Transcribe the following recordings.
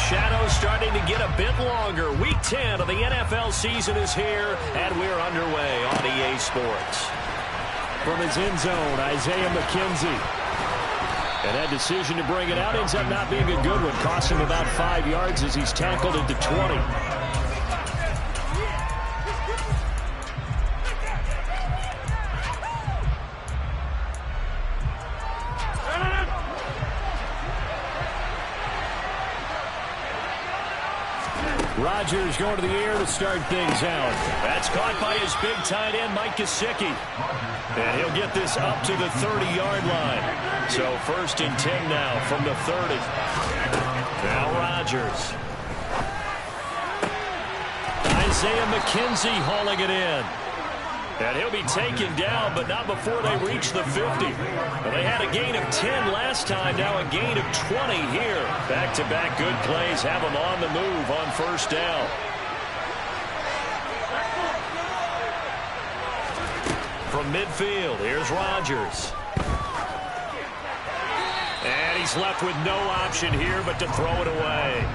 shadows starting to get a bit longer. Week 10 of the NFL season is here, and we're underway on EA Sports. From his end zone, Isaiah McKenzie. And that decision to bring it out ends up not being a good one. Cost him about 5 yards as he's tackled at the 20. Rodgers going to the air to start things out. That's caught by his big tight end, Mike Gesicki. And he'll get this up to the 30-yard line. So 1st and 10 now from the 30. Now Rodgers. Isaiah McKenzie hauling it in. And he'll be taken down, but not before they reach the 50. Well, they had a gain of 10 last time, now a gain of 20 here. Back-to-back good plays have them on the move on 1st down. From midfield, here's Rodgers. And he's left with no option here but to throw it away.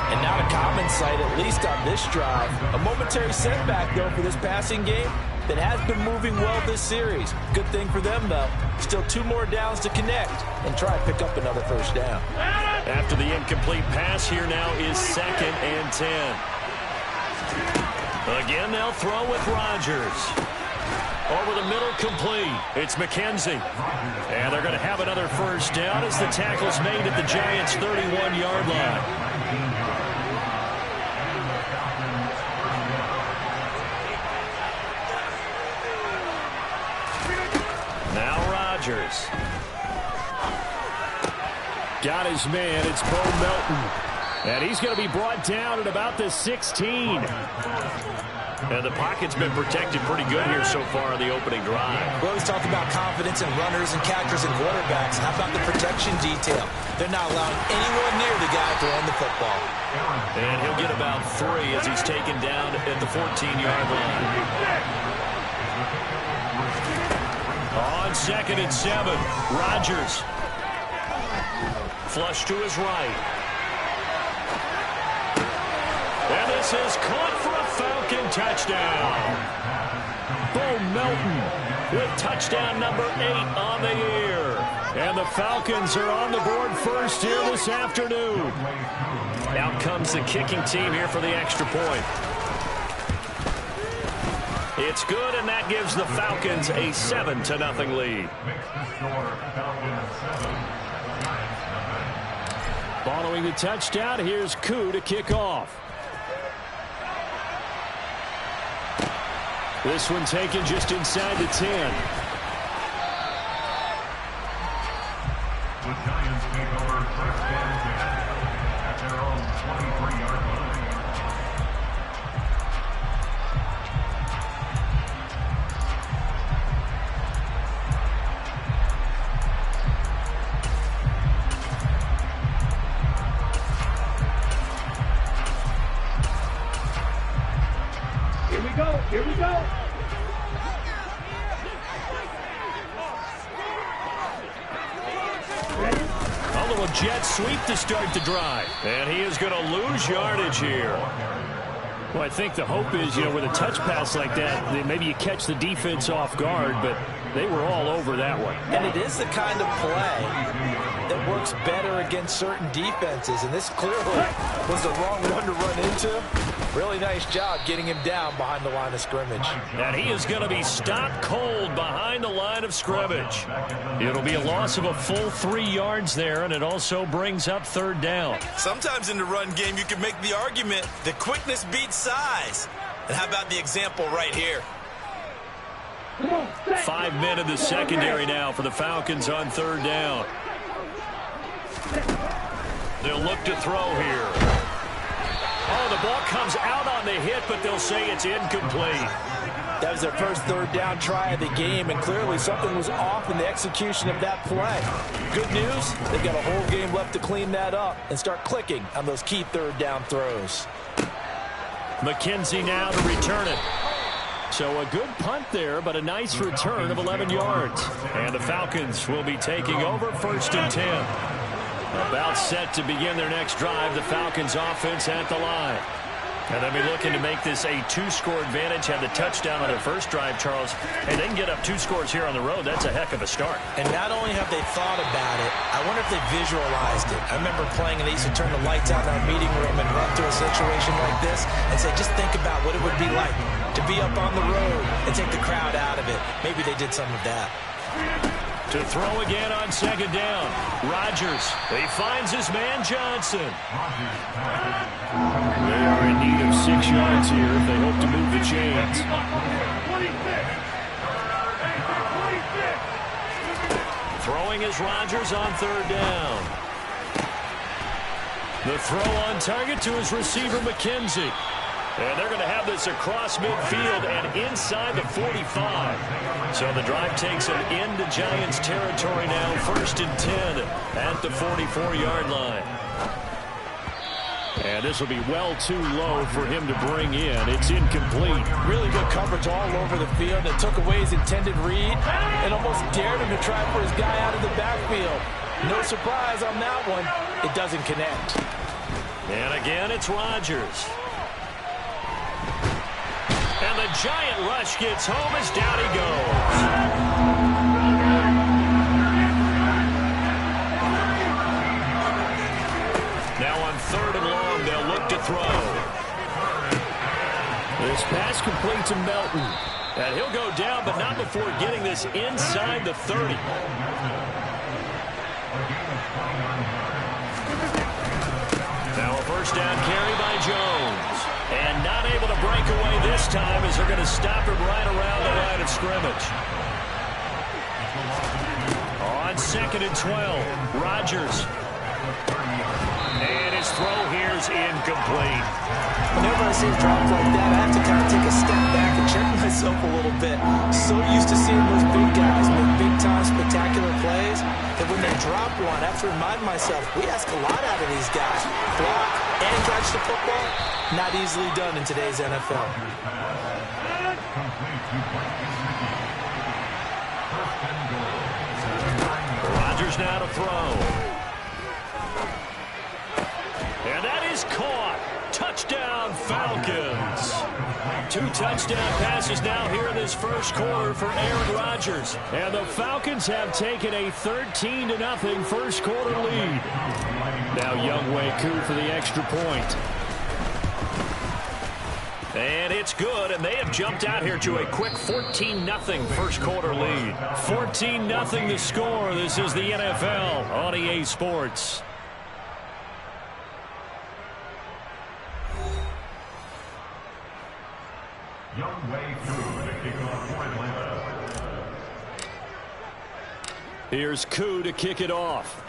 And not a common sight, at least on this drive. A momentary setback, though, for this passing game that has been moving well this series. Good thing for them, though. Still 2 more downs to connect and try to pick up another 1st down. After the incomplete pass, here now is 2nd and 10. Again, they'll throw with Rodgers. Over the middle, complete. It's McKenzie. And they're going to have another 1st down as the tackle's made at the Giants' 31-yard line. Now Rodgers. Got his man. It's Bo Melton. And he's going to be brought down at about the 16. And the pocket's been protected pretty good here so far on the opening drive. We always talk about confidence in runners and catchers and quarterbacks. How about the protection detail? They're not allowing anyone near the guy throwing the football. And he'll get about 3 as he's taken down at the 14-yard line. On 2nd and 7, Rodgers. Flush to his right. And this is caught for a Falcon touchdown. Bo Melton with touchdown number 8 on the year. And the Falcons are on the board first here this afternoon. Out comes the kicking team here for the extra point. It's good, and that gives the Falcons a 7-0 lead. Following the touchdown, here's Koo to kick off. This one taken just inside the 10. The Giants take over 1st and 10 at their own 23-yard line. Here we go. A little jet sweep to start the drive. And he is going to lose yardage here. Well, I think the hope is, with a touch pass like that, maybe you catch the defense off guard, but they were all over that one. And it is the kind of play that works better against certain defenses, and this clearly was the wrong one to run into. Really nice job getting him down behind the line of scrimmage. And he is going to be stopped cold behind the line of scrimmage. It'll be a loss of a full 3 yards there, and it also brings up 3rd down. Sometimes in the run game, you can make the argument that quickness beats size. And how about the example right here? 5 men in the secondary now for the Falcons on 3rd down. They'll look to throw here. Oh, the ball comes out on the hit, but they'll say it's incomplete. That was their first 3rd down try of the game, and clearly something was off in the execution of that play. Good news, they've got a whole game left to clean that up and start clicking on those key 3rd down throws. McKenzie now to return it. So a good punt there, but a nice return of 11 yards. And the Falcons will be taking over 1st and 10. About set to begin their next drive. The Falcons offense at the line. And they'll be looking to make this a 2-score advantage. Had the touchdown on their first drive, Charles. And they can get up 2 scores here on the road. That's a heck of a start. And not only have they thought about it, I wonder if they visualized it. I remember playing, and they used to turn the lights out in our meeting room and run through a situation like this and say, just think about what it would be like to be up on the road and take the crowd out of it. Maybe they did some of that. To throw again on second down. Rodgers. He finds his man Johnson. They are in need of 6 yards here if they hope to move the chains. Throwing is Rodgers on third down. The throw on target to his receiver McKenzie. And they're going to have this across midfield and inside the 45. So the drive takes them into Giants territory now. 1st and 10 at the 44-yard line. And this will be well too low for him to bring in. It's incomplete. Really good coverage all over the field. It took away his intended read and almost dared him to try for his guy out of the backfield. No surprise on that one. It doesn't connect. And again, it's Rodgers. And the giant rush gets home as down he goes. Now on 3rd and long, they'll look to throw. This pass complete to Melton. And he'll go down, but not before getting this inside the 30. Now a first down carry by Jones. And not able to break away this time as they're going to stop him right around the line of scrimmage. On 2nd and 12, Rodgers. And his throw here's incomplete. Whenever I see a drop like that, I have to kind of take a step back and check myself a little bit. So used to seeing those big guys make big-time spectacular plays that when they drop one, I have to remind myself, we ask a lot out of these guys. Block and catch the football, not easily done in today's NFL. Rodgers now to throw. And that is caught. Touchdown, Falcons. 2 touchdown passes now here in this first quarter for Aaron Rodgers. And the Falcons have taken a 13-0 first quarter lead. Now Younghoe Koo for the extra point. And it's good, and they have jumped out here to a quick 14-0 first quarter lead. 14-0 the score. This is the NFL on EA Sports. Here's Koo to kick it off.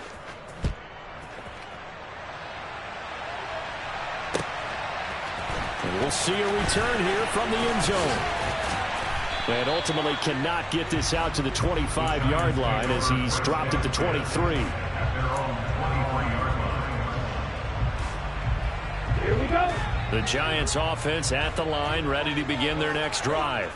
And we'll see a return here from the end zone. And ultimately cannot get this out to the 25-yard line as he's dropped at the 23. Here we go. The Giants offense at the line, ready to begin their next drive.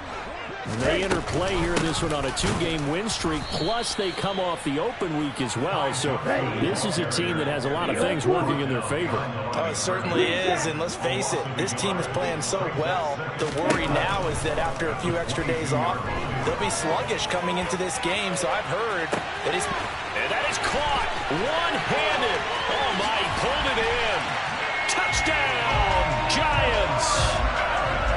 They enter play here in this one on a 2-game win streak, plus they come off the open week as well. So this is a team that has a lot of things working in their favor. Oh, it certainly is, and let's face it, this team is playing so well. The worry now is that after a few extra days off, they'll be sluggish coming into this game. So I've heard that he's... And that is caught one-handed. Oh, my, he pulled it in. Touchdown, Giants.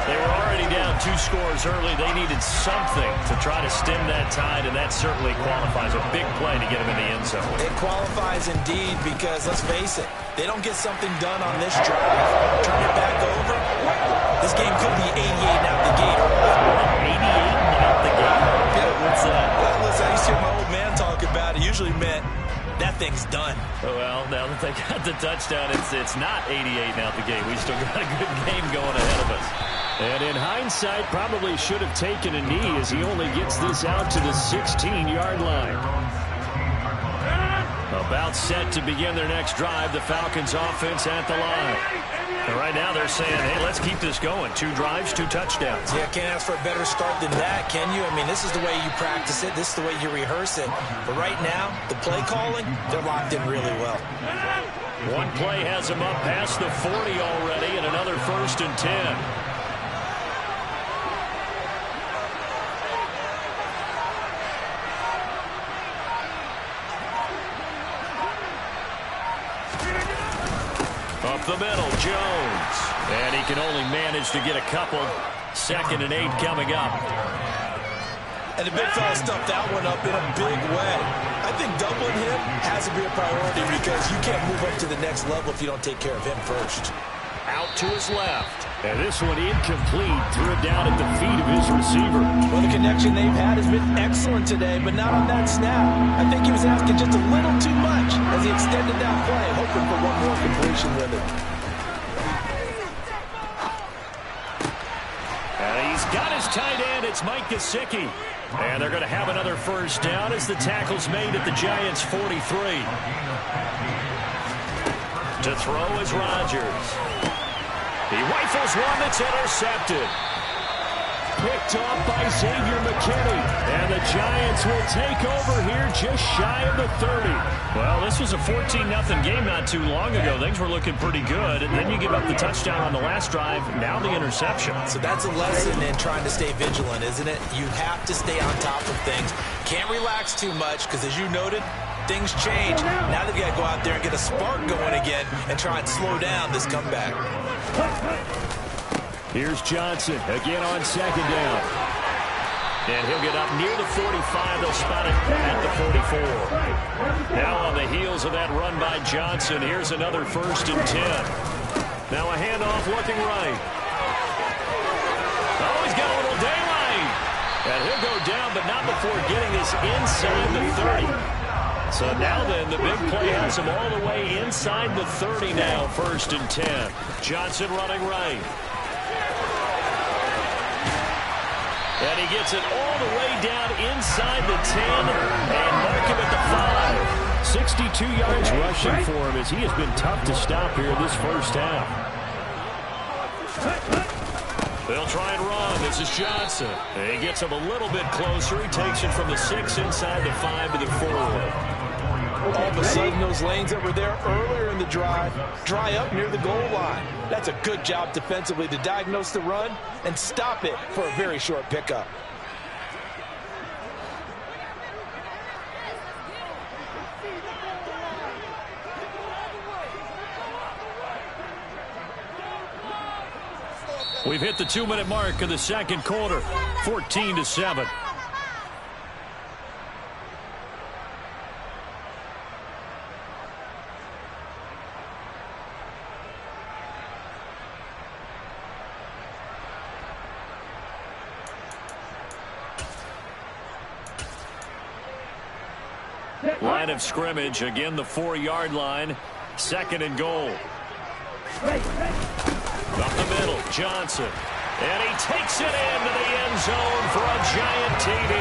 They were already down 2 scores early. They needed something to try to stem that tide, and that certainly qualifies. A big play to get them in the end zone. It qualifies indeed because, let's face it, they don't get something done on this drive. Turn it back over. This game could be 88 out the gate. 88 out the gate? Yeah, what's that? Well, listen, I used to hear my old man talk about it. Usually meant that thing's done. Well, now that they got the touchdown, it's not 88 out the gate. We still got a good game going ahead of us. And in hindsight, probably should have taken a knee as he only gets this out to the 16-yard line. About set to begin their next drive, the Falcons offense at the line. And right now they're saying, hey, let's keep this going. 2 drives, 2 touchdowns. Yeah, can't ask for a better start than that, can you? I mean, this is the way you practice it. This is the way you rehearse it. But right now, the play calling, they're locked in really well. One play has them up past the 40 already, and another 1st and 10. Up the middle, Jones. And he can only manage to get a couple. 2nd and 8 coming up. And the big fella stuffed that one up in a big way. I think doubling him has to be a priority because you can't move up to the next level if you don't take care of him first. Out to his left. And this one incomplete. Threw it down at the feet of his receiver. Well, the connection they've had has been excellent today, but not on that snap. I think he was asking just a little too much as he extended that play, hoping for one more completion with it. And he's got his tight end. It's Mike Gesicki. And they're going to have another 1st down as the tackle's made at the Giants' 43. To throw is Rodgers. He rifles one that's intercepted. Picked off by Xavier McKinney. And the Giants will take over here just shy of the 30. Well, this was a 14-0 game not too long ago. Things were looking pretty good. And then you give up the touchdown on the last drive. Now the interception. So that's a lesson in trying to stay vigilant, isn't it? You have to stay on top of things. Can't relax too much because, as you noted, things change. Now they've got to go out there and get a spark going again and try and slow down this comeback. Here's Johnson again on 2nd down. And he'll get up near the 45. They'll spot it at the 44. Now on the heels of that run by Johnson, here's another 1st and 10. Now a handoff looking right. Oh, he's got a little daylight. And he'll go down, but not before getting this inside the 30. So now then, the big play has him all the way inside the 30 now, 1st and 10. Johnson running right. And he gets it all the way down inside the 10 and mark him at the 5. 62 yards rushing for him as he has been tough to stop here this 1st half. They'll try and run. This is Johnson. And he gets him a little bit closer. He takes it from the 6 inside the 5 to the 4. All of a sudden, those lanes that were there earlier in the drive dry up near the goal line. That's a good job defensively to diagnose the run and stop it for a very short pickup. We've hit the 2-minute mark of the 2nd quarter, 14-7. Line of scrimmage, again the 4-yard line, 2nd and goal. Up the middle, Johnson. And he takes it into the end zone for a giant TD.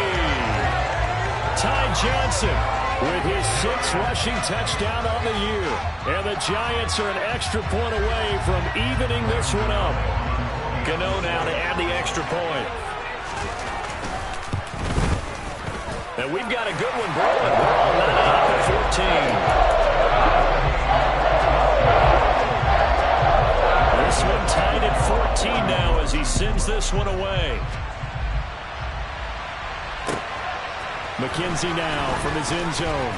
Ty Johnson with his 6th rushing touchdown on the year. And the Giants are an extra point away from evening this one up. Gano now to add the extra point. And we've got a good one brewing. We're all 9-14. This one tied at 14 now as he sends this one away. McKenzie now from his end zone.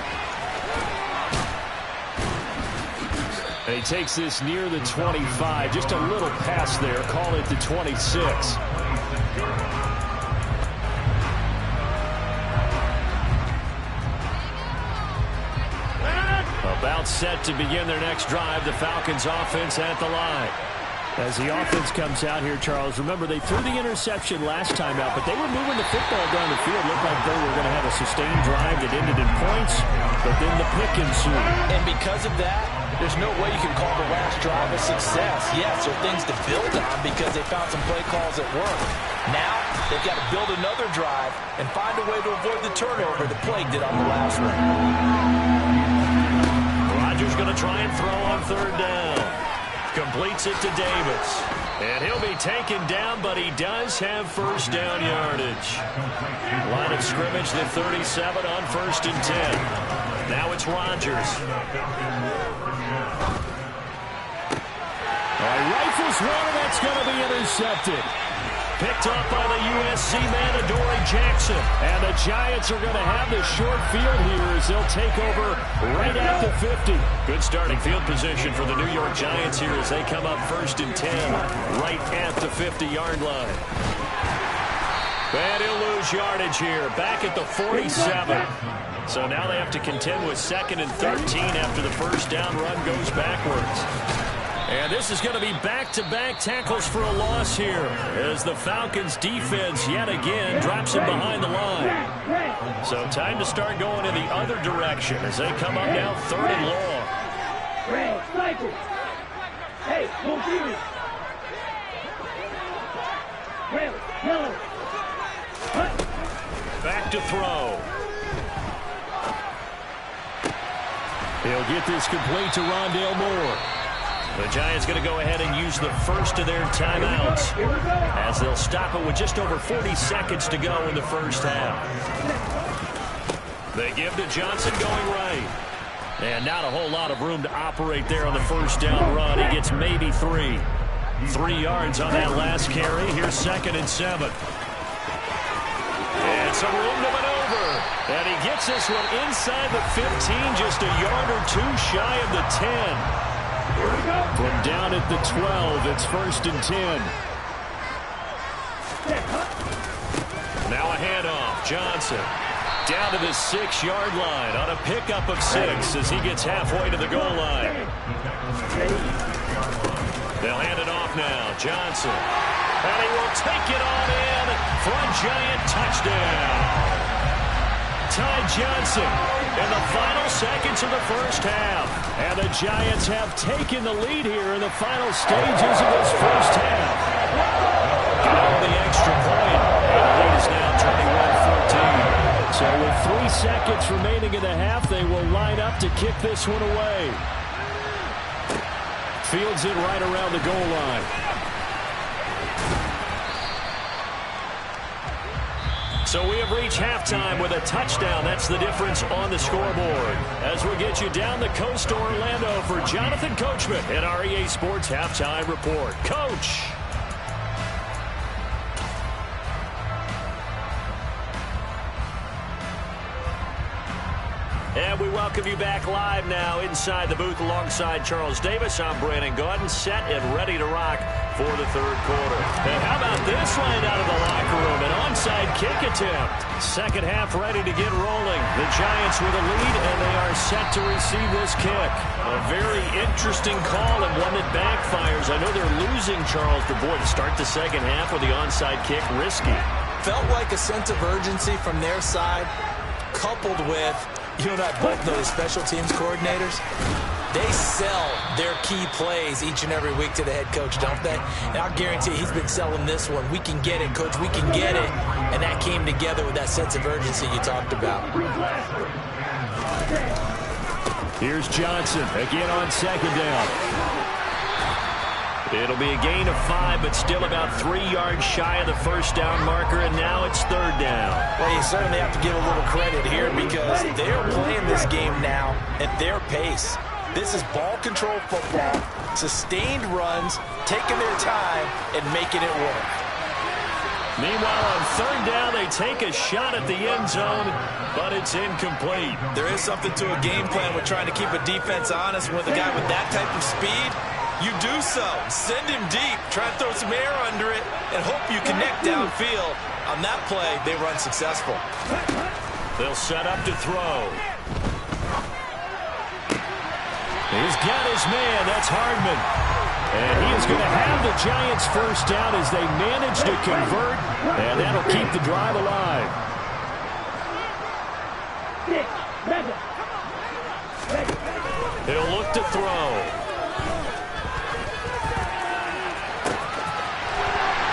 And he takes this near the 25. Just a little pass there. Call it the 26. About set to begin their next drive. The Falcons offense at the line. As the offense comes out here, Charles, remember they threw the interception last time out, but they were moving the football down the field. Looked like they were going to have a sustained drive that ended in points, but then the pick ensued. And because of that, there's no way you can call the last drive a success. Yes, there are things to build on because they found some play calls that work. Now, they've got to build another drive and find a way to avoid the turnover that plagued it on the last one. Rodgers going to try and throw on 3rd down. Completes it to Davis. And he'll be taken down, but he does have first down yardage. Line of scrimmage, the 37 on 1st and 10. Now it's Rodgers. Rifles one, and that's going to be intercepted. Picked up by the USC man, Adoree Jackson. And the Giants are going to have the short field here as they'll take over right at the 50. Good starting field position for the New York Giants here as they come up 1st and 10 right at the 50-yard line. And he'll lose yardage here back at the 47. So now they have to contend with 2nd and 13 after the first down run goes backwards. And this is going to be back-to-back tackles for a loss here as the Falcons defense yet again drops him behind the line. So time to start going in the other direction as they come up now 3rd and long. Back to throw. He'll get this complete to Rondale Moore. The Giants going to go ahead and use the first of their timeouts as they'll stop it with just over 40 seconds to go in the first half. They give to Johnson going right. And not a whole lot of room to operate there on the first down run. He gets maybe 3. 3 yards on that last carry. Here's 2nd and 7. And some room to maneuver. And he gets this one inside the 15, just a yard or 2 shy of the 10. From down at the 12, it's 1st and 10. Now a handoff. Johnson down to the 6-yard line on a pickup of 6 as he gets halfway to the goal line. They'll hand it off now. Johnson. And he will take it on in for a Giant touchdown. Ty Johnson in the final seconds of the first half. And the Giants have taken the lead here in the final stages of this first half. Get on the extra point. And the lead is now 21-14. So with 3 seconds remaining in the half, they will line up to kick this one away. Fields it right around the goal line. So we have reached halftime with a touchdown. That's the difference on the scoreboard. As we get you down the coast to Orlando for Jonathan Coachman at our EA Sports Halftime Report. Coach. And we welcome you back live now inside the booth alongside Charles Davis. I'm Brandon Gaudin, set and ready to rock for the 3rd quarter. And how about this line out of the locker room? An onside kick attempt. Second half ready to get rolling. The Giants with a lead, and they are set to receive this kick. A very interesting call and one that backfires. I know they're losing, Charles, but boy, to start the second half with the onside kick, risky. Felt like a sense of urgency from their side, coupled with, you and I both know the special teams coordinators. They sell their key plays each and every week to the head coach, don't they? And I'll guarantee he's been selling this one. We can get it, Coach. We can get it. And that came together with that sense of urgency you talked about. Here's Johnson again on 2nd down. It'll be a gain of 5, but still about 3 yards shy of the first down marker, and now it's 3rd down. Well, you certainly have to give a little credit here because they're playing this game now at their pace. This is ball control football, sustained runs, taking their time, and making it work. Meanwhile, on 3rd down, they take a shot at the end zone, but it's incomplete. There is something to a game plan with trying to keep a defense honest. With a guy with that type of speed, you do so. Send him deep, try and throw some air under it, and hope you connect downfield. On that play, they run successful. They'll set up to throw. He's got his man. That's Hardman. And he is going to have the Giants first down as they manage to convert, and that'll keep the drive alive. He'll look to throw.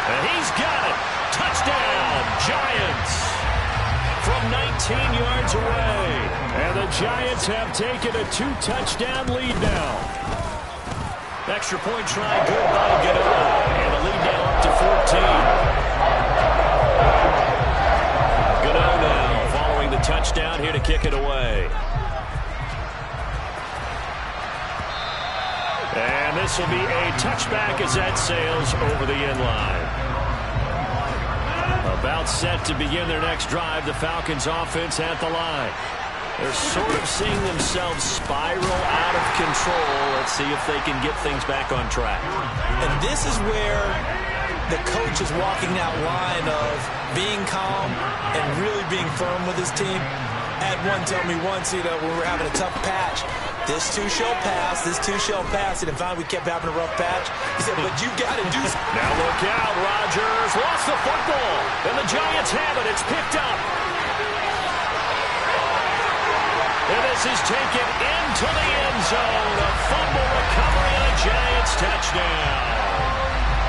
And he's got it. Touchdown, Giants. From 19 yards away. And the Giants have taken a 2-touchdown lead now. Extra point try good by Gano. And the lead now up to 14. Gano now following the touchdown here to kick it away. And this will be a touchback as that sails over the end line. About set to begin their next drive, the Falcons offense at the line. They're sort of seeing themselves spiral out of control. Let's see if they can get things back on track. And this is where the coach is walking that line of being calm and really being firm with his team. Had one tell me once, when we were having a tough patch, this too shall pass, this too shall pass. And finally we kept having a rough patch. He said, but you got to do something. Now look out, Rodgers lost the football. And the Giants have it. It's picked up. And this is taken into the end zone. A fumble recovery and a Giants touchdown.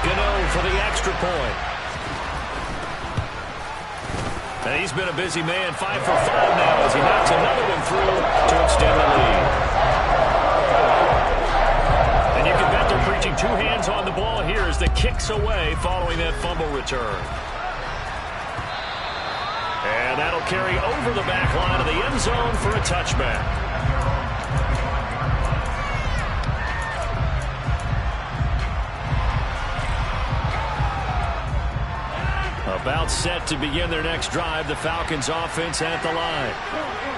Gano for the extra point. And he's been a busy man, 5 for 5 now as he knocks another one through to extend the lead. And you can bet they're preaching two hands on the ball here as the kick's away following that fumble return. And that'll carry over the back line of the end zone for a touchback. About set to begin their next drive, the Falcons offense at the line.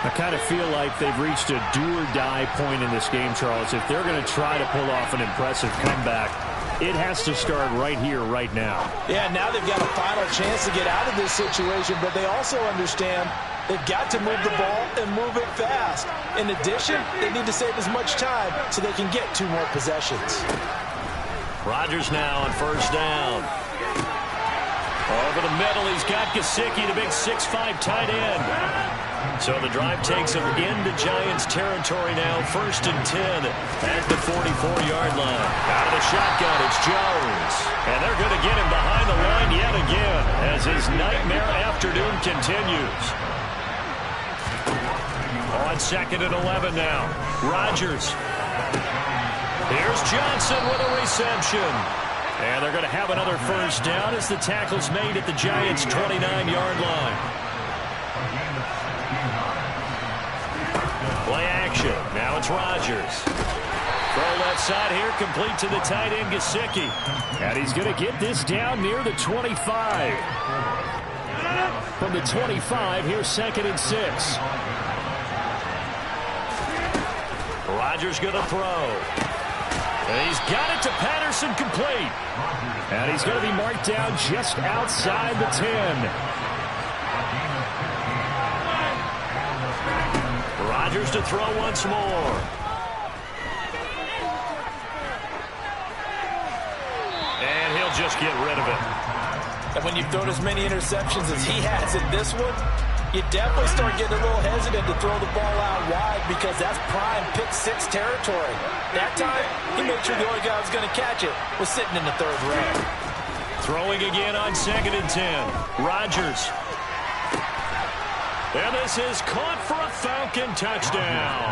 I kind of feel like they've reached a do-or-die point in this game, Charles. If they're going to try to pull off an impressive comeback, it has to start right here, right now. Yeah, now they've got a final chance to get out of this situation, but they also understand they've got to move the ball and move it fast. In addition, they need to save as much time so they can get 2 more possessions. Rodgers now on first down. Over the middle, he's got Gesicki, the big 6'5" tight end. So the drive takes him into Giants territory now, 1st and 10 at the 44-yard line. Out of the shotgun, it's Jones. And they're going to get him behind the line yet again as his nightmare afternoon continues. On 2nd and 11 now, Rodgers. Here's Johnson with a reception. And they're going to have another first down as the tackle's made at the Giants' 29-yard line. Play action. Now it's Rodgers. Throw left side here, complete to the tight end, Gesicki. And he's going to get this down near the 25. From the 25, here's 2nd and 6. Rodgers going to throw. And he's got it to Patterson, complete. And he's going to be marked down just outside the 10. Rodgers to throw once more. And he'll just get rid of it. And when you've thrown as many interceptions as he has in this one, you definitely start getting a little hesitant to throw the ball out wide because that's prime pick 6 territory. That time, he made sure the only guy who was going to catch it was sitting in the 3rd row. Throwing again on 2nd and 10. Rodgers. And this is caught for a Falcon touchdown.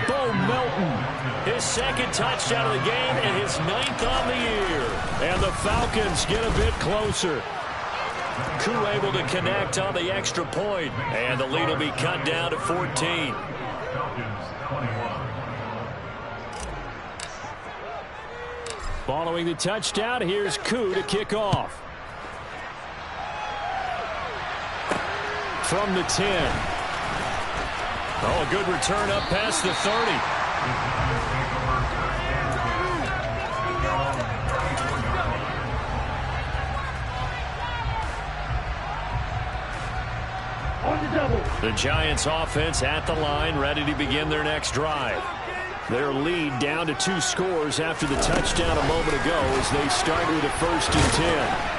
Bo Melton. His 2nd touchdown of the game and his 9th on the year. And the Falcons get a bit closer. Koo able to connect on the extra point, and the lead will be cut down to 14. Following the touchdown, here's Koo to kick off. From the 10. Oh, a good return up past the 30. The Giants offense at the line, ready to begin their next drive. Their lead down to 2 scores after the touchdown a moment ago as they start with a 1st and 10.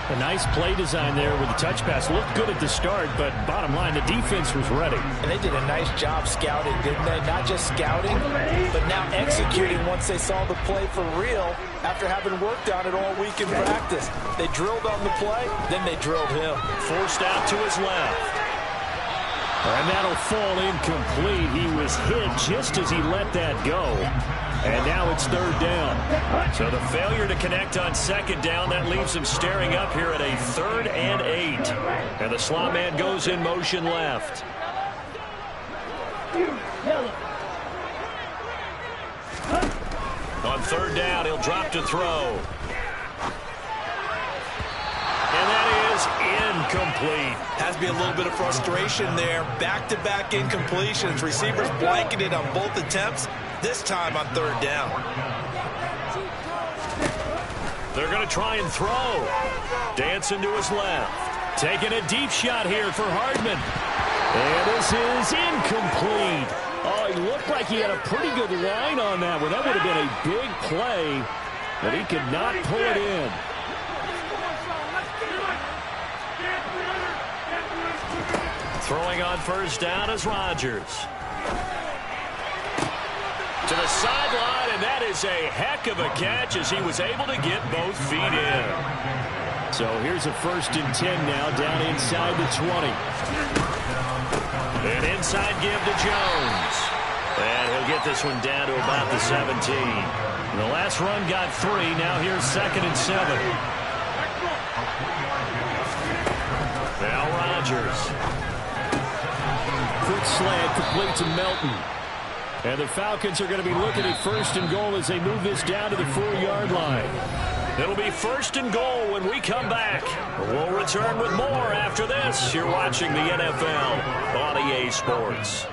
A nice play design there with the touch pass. Looked good at the start, but bottom line, the defense was ready. And they did a nice job scouting, didn't they? Not just scouting, but now executing once they saw the play for real after having worked on it all week in practice. They drilled on the play, then they drilled him. Forced out to his left. And that'll fall incomplete. He was hit just as he let that go. And now it's third down. So the failure to connect on second down, that leaves him staring up here at a 3rd and 8. And the slot man goes in motion left. On third down, he'll drop to throw. And that is incomplete. Has to be a little bit of frustration there. Back-to-back incompletions. Receivers blanketed on both attempts, this time on third down. They're going to try and throw. Dancing to his left. Taking a deep shot here for Hardman. And this is incomplete. Oh, he looked like he had a pretty good line on that one. That would have been a big play, but he could not pull it in. Throwing on first down is Rodgers. To the sideline, and that is a heck of a catch as he was able to get both feet in. So here's a 1st and 10 now, down inside the 20. An inside give to Jones. And he'll get this one down to about the 17. The last run got 3. Now here's 2nd and 7. Now Rodgers. Quick slant complete to Melton. And the Falcons are going to be looking at 1st and goal as they move this down to the 4-yard line. It'll be 1st and goal when we come back. We'll return with more after this. You're watching the NFL on EA Sports.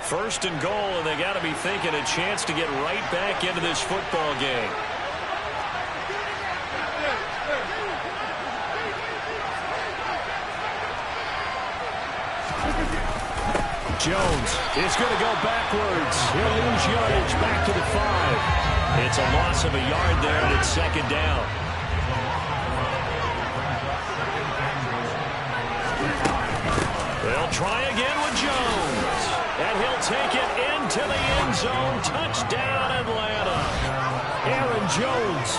First and goal, and they got to be thinking a chance to get right back into this football game. Jones is going to go backwards. He'll lose yardage back to the 5. It's a loss of a yard there, and it's 2nd down. They'll try again with Jones. And he'll take it into the end zone. Touchdown, Atlanta. Aaron Jones,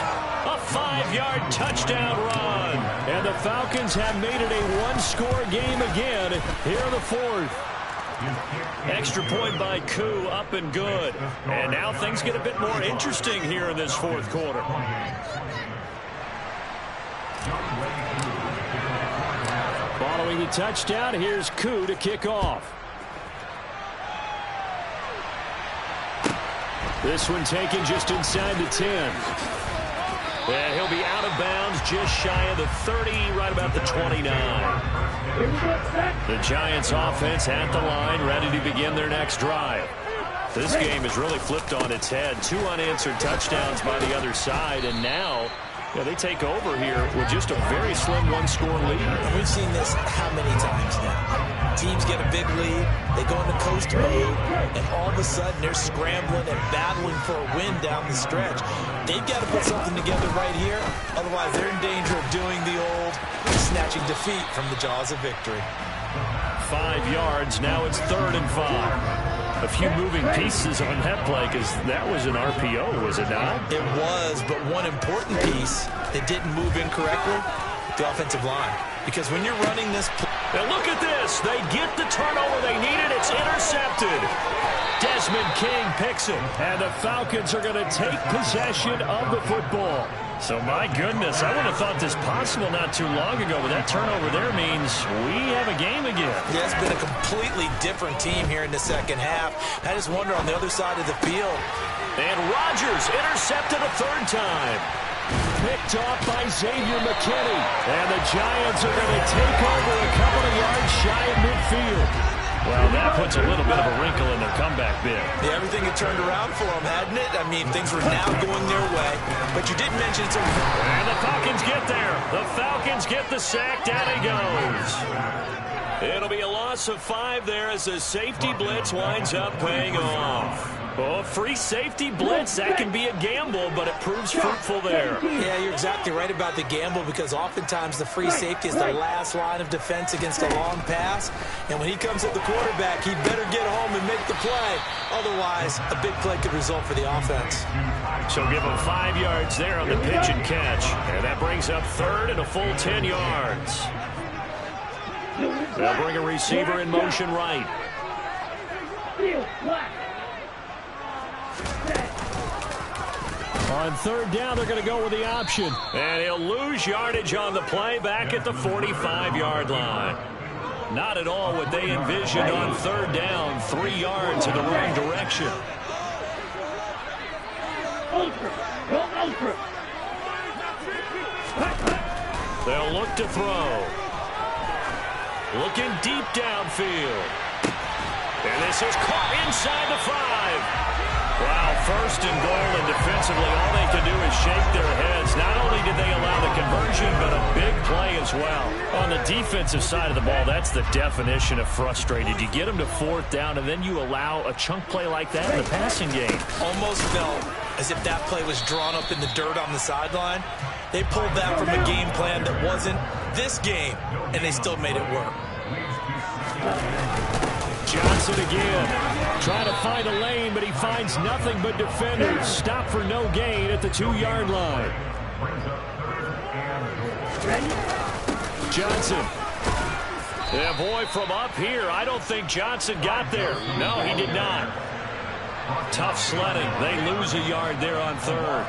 a 5-yard touchdown run. And the Falcons have made it a 1-score game again here in the 4th. Extra point by Koo, up and good. And now things get a bit more interesting here in this 4th quarter. Following the touchdown, here's Koo to kick off. This one taken just inside the 10. And he'll be out of bounds just shy of the 30, right about the 29. The Giants offense at the line, ready to begin their next drive. This game is really flipped on its head. 2 unanswered touchdowns by the other side, and now they take over here with just a very slim 1-score lead. And we've seen this how many times now? Teams get a big lead, they go into coast mode, and all of a sudden they're scrambling and battling for a win down the stretch. They've got to put something together right here, otherwise they're in danger of doing the old snatching defeat from the jaws of victory. 5 yards, now it's 3rd and 5. A few moving pieces on that play because that was an RPO, was it not? It was, but one important piece that didn't move incorrectly, the offensive line. Because when you're running this play... And look at this. They get the turnover they needed. It's intercepted. Desmond King picks it. And the Falcons are going to take possession of the football. So, my goodness, I would have thought this possible not too long ago, but that turnover there means we have a game again. Yeah, it's been a completely different team here in the second half. I just wonder on the other side of the field. And Rodgers intercepted a 3rd time. Picked off by Xavier McKinney. And the Giants are going to take over a couple of yards shy of midfield. Well, that puts a little bit of a wrinkle in their comeback bid. Yeah, everything had turned around for them, hadn't it? I mean, things were now going their way. But you didn't mention it's a... And the Falcons get there. The Falcons get the sack. Down he goes. It'll be a loss of 5 there as the safety blitz winds up paying off. Oh, free safety blitz. That can be a gamble, but it proves fruitful there. Yeah, you're exactly right about the gamble because oftentimes the free safety is the last line of defense against a long pass. And when he comes at the quarterback, he better get home and make the play. Otherwise, a big play could result for the offense. So give him 5 yards there on the pitch and catch. And that brings up third and a full 10 yards. They'll bring a receiver in motion right. On third down, they're going to go with the option. And he'll lose yardage on the play back at the 45-yard line. Not at all what they envisioned on third down. 3 yards in the wrong direction. They'll look to throw. Looking deep downfield. And this is caught inside the 5. Wow, first and goal, and defensively all they can do is shake their heads. Not only did they allow the conversion, but a big play as well. On the defensive side of the ball, that's the definition of frustrated. You get them to fourth down, and then you allow a chunk play like that in the passing game. Almost felt as if that play was drawn up in the dirt on the sideline. They pulled that from a game plan that wasn't this game, and they still made it work. Johnson again, trying to find a lane, but he finds nothing but defenders. Stop for no gain at the 2-yard line. Johnson. Yeah, boy, from up here, I don't think Johnson got there. No, he did not. Tough sledding. They lose a yard there on third.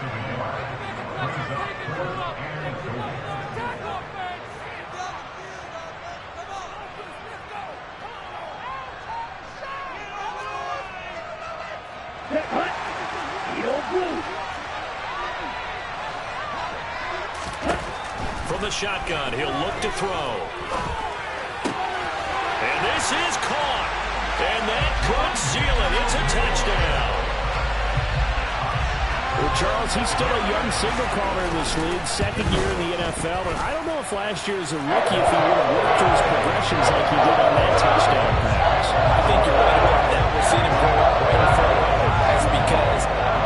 From the shotgun, he'll look to throw. And this is caught. And that could seal it. It's a touchdown. Well, Charles, he's still a young signal caller in this league, second year in the NFL. And I don't know if last year as a rookie, if he would have worked through his progressions like he did on that touchdown pass. I think you're right about that. We've seen him grow up right in front of our eyes because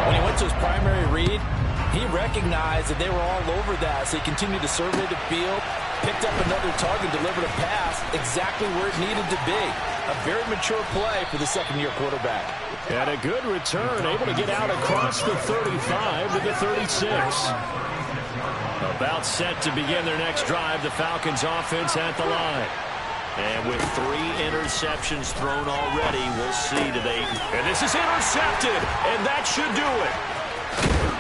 when he went to his primary read, he recognized that they were all over that, so he continued to survey the field, picked up another target, delivered a pass exactly where it needed to be. A very mature play for the second-year quarterback. And a good return, able to get out across the 35 to the 36. About set to begin their next drive, the Falcons offense at the line. And with 3 interceptions thrown already, we'll see today. And this is intercepted, and that should do it.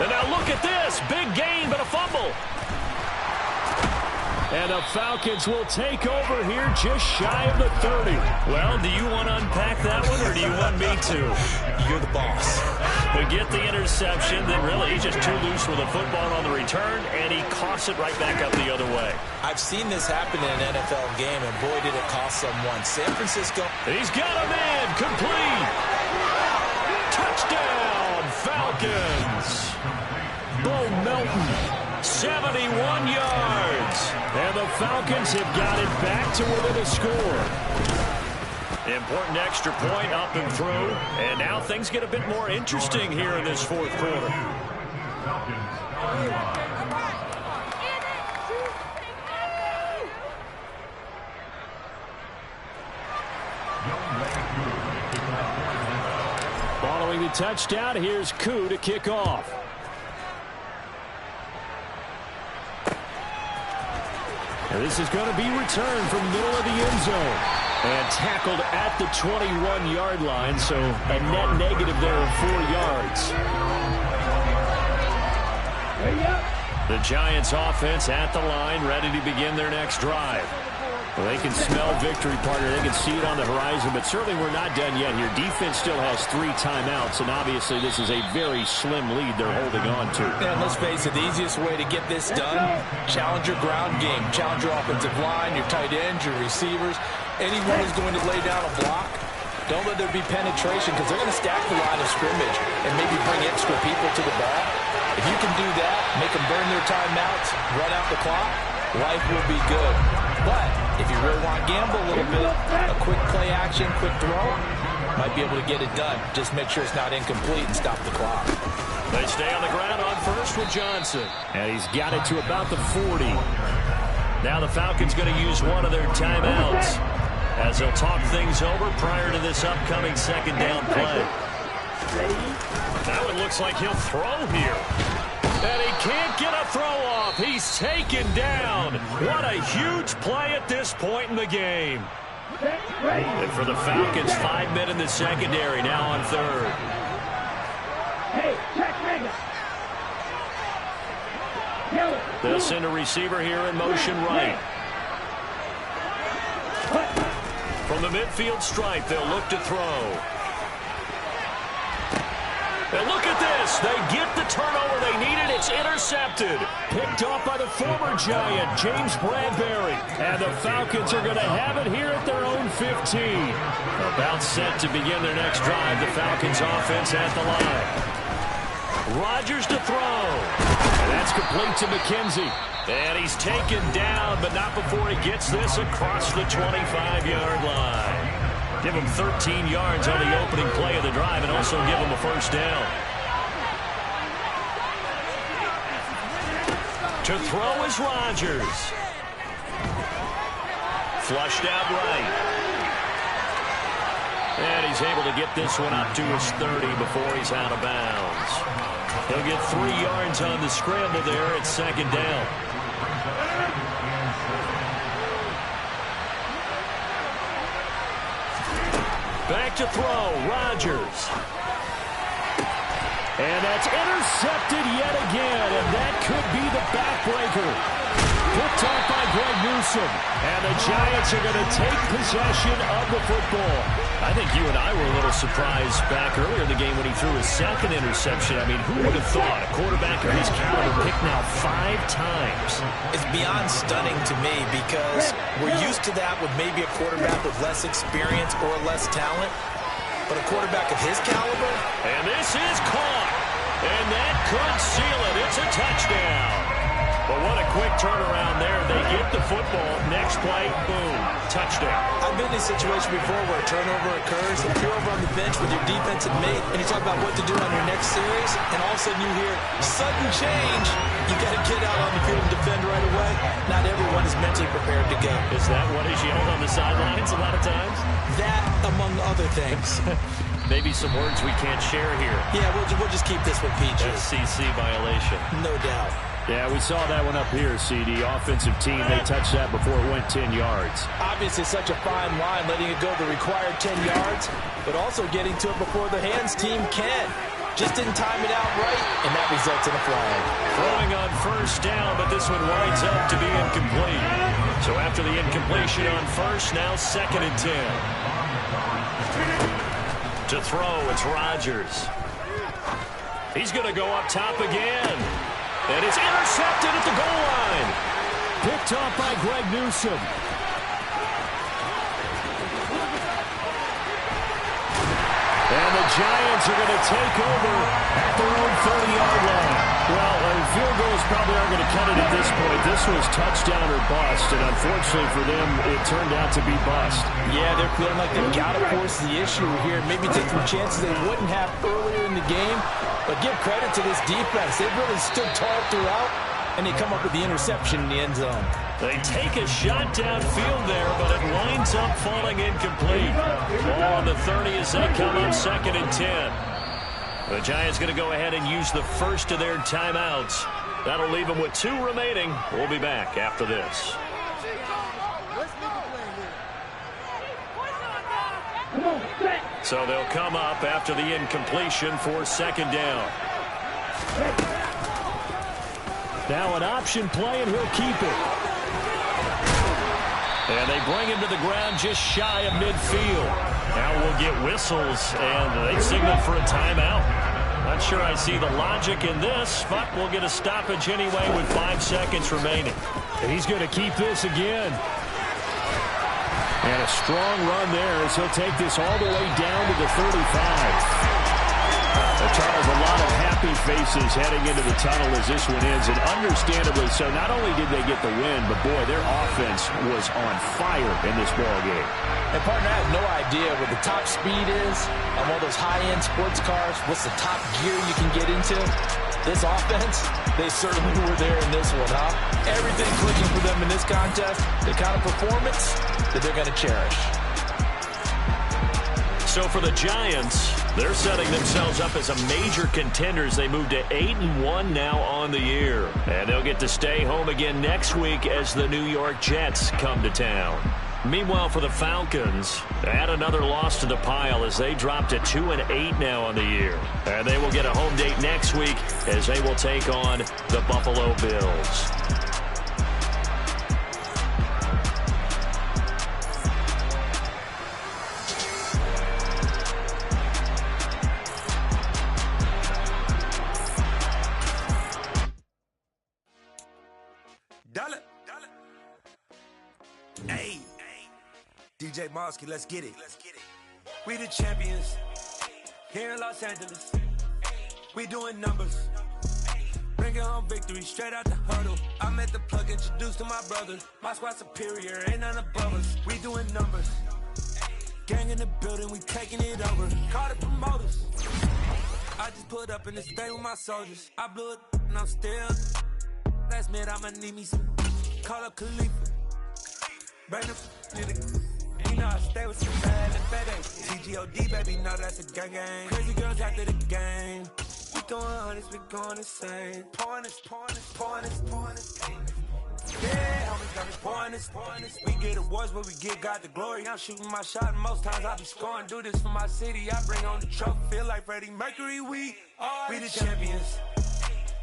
And now look at this. Big gain, but a fumble. And the Falcons will take over here just shy of the 30. Well, do you want to unpack that one, or do you want me to? You're the boss. We get the interception, then really he's just too loose with the football on the return, and he coughs it right back up the other way. I've seen this happen in an NFL game, and boy, did it cost someone. San Francisco. He's got him in. Complete. Touchdown, Falcons. Bo Melton. 71 yards. And the Falcons have got it back to within a score. Important extra point up and through. And now things get a bit more interesting here in this fourth quarter. Following the touchdown, here's Koo to kick off. And this is going to be returned from the middle of the end zone. And tackled at the 21-yard line, so a net negative there of 4 yards. The Giants offense at the line, ready to begin their next drive. Well, they can smell victory, partner. They can see it on the horizon, but certainly we're not done yet here. Defense still has 3 timeouts, and obviously this is a very slim lead they're holding on to. And let's face it, the easiest way to get this done, challenge your ground game. Challenge your offensive line, your tight ends, your receivers. Anyone who's going to lay down a block, don't let there be penetration because they're going to stack the line of scrimmage and maybe bring extra people to the ball. If you can do that, make them burn their timeouts, run out the clock, life will be good. But if you really want to gamble a little bit, a quick play action, quick throw Might be able to get it done. Just make sure it's not incomplete and stop the clock. They stay on the ground on first with Johnson. And he's got it to about the 40. Now the Falcons going to use one of their timeouts as they'll talk things over prior to this upcoming second down play. Now it looks like he'll throw here. And he can't get a throw off. He's taken down. What a huge play at this point in the game. And for the Falcons, 5 men in the secondary now on third. They'll send a receiver here in motion right. From the midfield stripe, they'll look to throw. And look at this. They get the turnover they needed. It's intercepted. Picked off by the former Giant, James Bradbury. And the Falcons are going to have it here at their own 15. About set to begin their next drive. The Falcons offense at the line. Rodgers to throw. And that's complete to McKenzie. And he's taken down, but not before he gets this across the 25-yard line. Give him 13 yards on the opening play of the drive and also give him a first down. To throw is Rodgers. Flushed out right. And he's able to get this one up to his 30 before he's out of bounds. He'll get 3 yards on the scramble there at second down. Back to throw, Rodgers. And that's intercepted yet again, and that could be the backbreaker. Picked off by Greg Newsome. And the Giants are going to take possession of the football. I think you and I were a little surprised back earlier in the game when he threw his second interception. I mean, who would have thought a quarterback of his caliber picked now 5 times? It's beyond stunning to me because we're used to that with maybe a quarterback with less experience or less talent. But a quarterback of his caliber? And this is caught. And that could seal it. It's a touchdown. But what a quick turnaround there. They get the football. Next play, boom, touchdown. I've been in a situation before where a turnover occurs. If you're over on the bench with your defensive mate and you talk about what to do on your next series, and all of a sudden you hear sudden change, you got to get out on the field and defend right away. Not everyone is mentally prepared to go. Is that what is yelled on the sidelines a lot of times? That, among other things. Maybe some words we can't share here. Yeah, we'll just keep this one PG. FCC violation. No doubt. Yeah, we saw that one up here, CD. Offensive team, they touched that before it went 10 yards. Obviously such a fine line, letting it go the required 10 yards, but also getting to it before the hands team can. Just didn't time it out right, and that results in a flag. Throwing on first down, but this one winds up to be incomplete. So after the incompletion on first, now 2nd and 10. To throw, it's Rodgers. He's going to go up top again. And it's intercepted at the goal line. Picked off by Greg Newsome. And the Giants are going to take over at their own 30-yard line. Well, field goals probably aren't going to cut it at this point. This was touchdown or bust, and unfortunately for them, it turned out to be bust. Yeah, they're feeling like they've got to force the issue here. Maybe take some chances they wouldn't have earlier in the game. But give credit to this defense. They've really stood tall throughout, and they come up with the interception in the end zone. They take a shot downfield there, but it winds up falling incomplete. Ball on the 30 as they come up 2nd and 10. The Giants going to go ahead and use the first of their timeouts. That'll leave them with 2 remaining. We'll be back after this. So they'll come up after the incompletion for 2nd down. Now an option play, and he'll keep it. And they bring him to the ground just shy of midfield. Now we'll get whistles, and they signal for a timeout. Not sure I see the logic in this, but we'll get a stoppage anyway with 5 seconds remaining. And he's going to keep this again. And a strong run there as he'll take this all the way down to the 35. The Charles, a lot of happy faces heading into the tunnel as this one ends, and understandably so. Not only did they get the win, but, boy, their offense was on fire in this ballgame. And, partner, I have no idea what the top speed is on one of those high-end sports cars. What's the top gear you can get into? This offense, they certainly were there in this one, huh? Everything clicking for them in this contest, the kind of performance that they're going to cherish. So for the Giants, they're setting themselves up as a major contender as they move to 8-1 now on the year. And they'll get to stay home again next week as the New York Jets come to town. Meanwhile, for the Falcons, add another loss to the pile as they drop to 2-8 now on the year. And they will get a home date next week as they will take on the Buffalo Bills. Hey, DJ Mosky, let's get it. We the champions here in Los Angeles. We doing numbers. Bringing home victory straight out the huddle. I'm at the plug, introduced to my brother. My squad superior, ain't none above us. We doing numbers. Gang in the building, we taking it over. Call the promoters. I just put up in the state with my soldiers. I blew it and I'm still. Last minute, I'ma need me some. Call up Khalifa. Bring the nigga. You know I stay with some bad and FedEx. TGOD, baby, know that's a gang gang. Crazy girls after the game. We going honest, we going insane. Pouring this. Yeah, homies got me pouring this. We get awards, but we give God the glory. I'm shooting my shot, and most times I be scoring. Do this for my city, I bring on the trophy. Feel like Freddie Mercury, we the champions.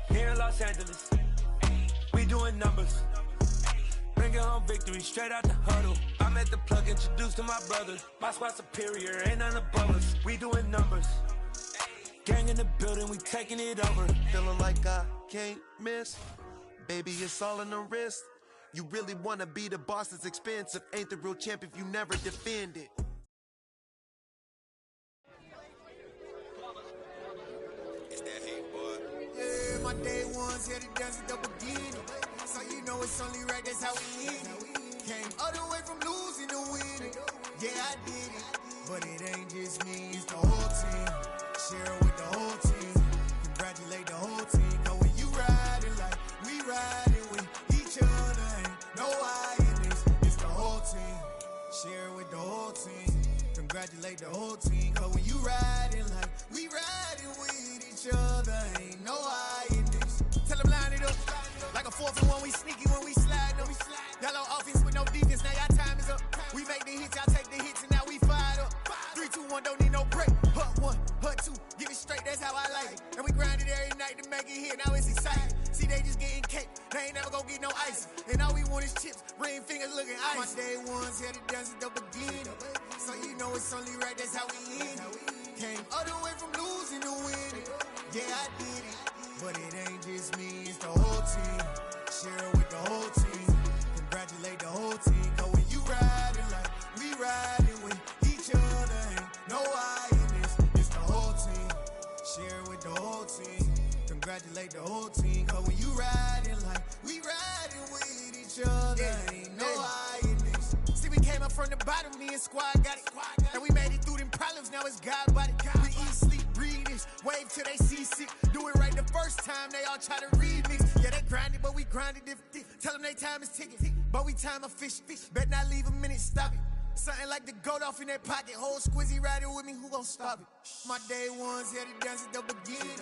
Here in Los Angeles, we doing numbers. Bringing home victory straight out the huddle. I'm at the plug, introduced to my brother. My squad superior, ain't none above us. We doing numbers. Gang in the building, we taking it over. Feeling like I can't miss. Baby, it's all in the wrist. You really wanna be the boss, it's expensive. Ain't the real champ if you never defend it. It's that hate, boy. Yeah, my day one's here to dance at the beginning. So you know it's only right, that's how we end it. Came all the way from losing to winning. Yeah, I did it. But it ain't just me, it's the whole team. Share it with the whole team. Congratulate the whole team. Cause when you riding like we riding with each other, ain't no I in this. It's the whole team. Share it with the whole team. Congratulate the whole team. Cause when you riding like we riding with each other, ain't no I in this. Tell them line it up. Like a 4-for-1, we sneaky when we slide them. Yellow offense with no defense, now y'all time is up. We make the hits, y'all take the hits, and now we fired up. 3, 2, 1, don't need no break. Hut 1, hut 2, give it straight, that's how I like it. And we grind it every night to make it hit, now it's exciting. See, they just getting cake, they ain't never gonna get no ice. And all we want is chips, ring fingers looking ice. My day one's here to dance at the beginning. So you know it's only right, that's how we end it. Came all the way from losing to winning. Yeah, I did it. But it ain't just me, it's the whole team. Share it with the whole team. Congratulate the whole team. Cause when you riding like we riding with each other, ain't no I in this. It's the whole team. Share it with the whole team. Congratulate the whole team. Cause when you riding like we riding with each other, ain't no I in this. See, we came up from the bottom, me and squad got it. And we made it through them problems, now it's God body. We eat, sleep, breathe this. Wave till they see sick. Do it right the first time, they all try to remix. Yeah, they grinded, but we grinded different. Tell them they time is ticking, but we time a fish. Bet not leave a minute, stop it. Something like the goat off in their pocket. Whole squizzy riding with me, who gon' stop it? My day one's here to dance at the beginning.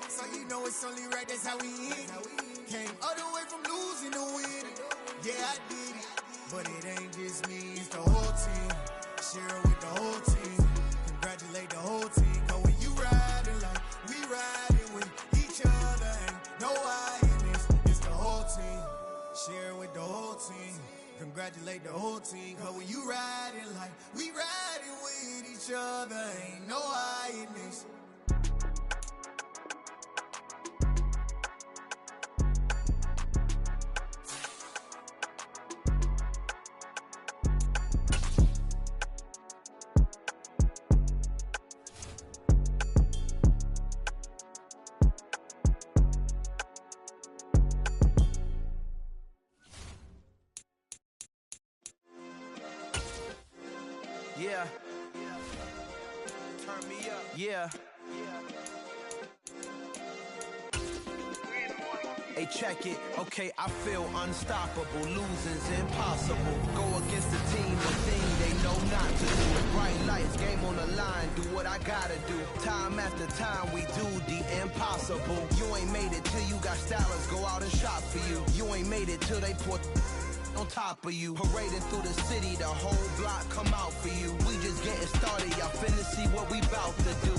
So you know it's only right, that's how we end it. Came all the way from losing to winning. Yeah, I did it. But it ain't just me, it's the whole team. Share it with the whole team. Congratulate the whole team. Cause when you riding like we riding with each other, ain't no I in this. It's the whole team. Share it with the whole team. Congratulate the whole team. Cause when you riding like we riding with each other, ain't no I in this. Yeah. Turn me up. Yeah. Hey, check it. Okay, I feel unstoppable. Losing's impossible. Go against the team, the thing they know not to do. Bright lights, game on the line. Do what I gotta do. Time after time, we do the impossible. You ain't made it till you got stylists go out and shop for you. You ain't made it till they put on top of you. Parading through the city, the whole block come out for you. We just getting started, y'all finna see what we bout to do.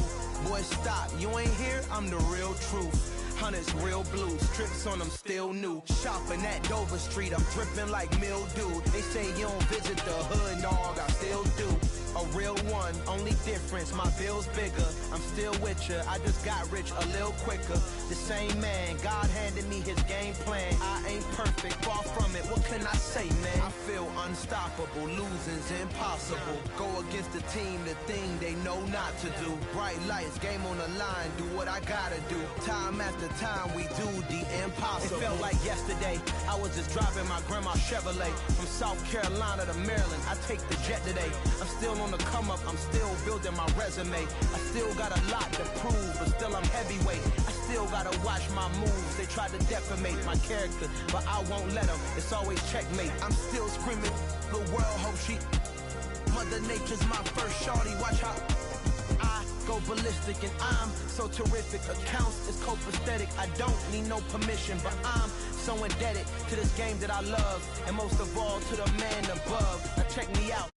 Boy, stop, you ain't here, I'm the real truth. Hunters, real blue, strips on them still new. Shopping at Dover Street, I'm dripping like mildew. They say you don't visit the hood, dog, I still do. A real one, only difference, my bill's bigger. I'm still with ya, I just got rich a little quicker. The same man, God handed me his game plan. I ain't perfect, far from it, what can I say, man? I feel unstoppable, losing's impossible. Go against the team, the thing they know not to do. Bright lights, game on the line, do what I gotta do. Time after time, we do the impossible. It felt like yesterday, I was just driving my grandma's Chevrolet. From South Carolina to Maryland, I take the jet today. I'm still on the come up, I'm still building my resume. I still got a lot to prove, but still I'm heavyweight. I still gotta watch my moves. They try to defamate my character, but I won't let them. It's always checkmate. I'm still screaming, the world hope she. Mother Nature's my first shorty, watch how I go ballistic, and I'm so terrific. Accounts is copacetic, I don't need no permission, but I'm so indebted to this game that I love, and most of all to the man above. Now check me out.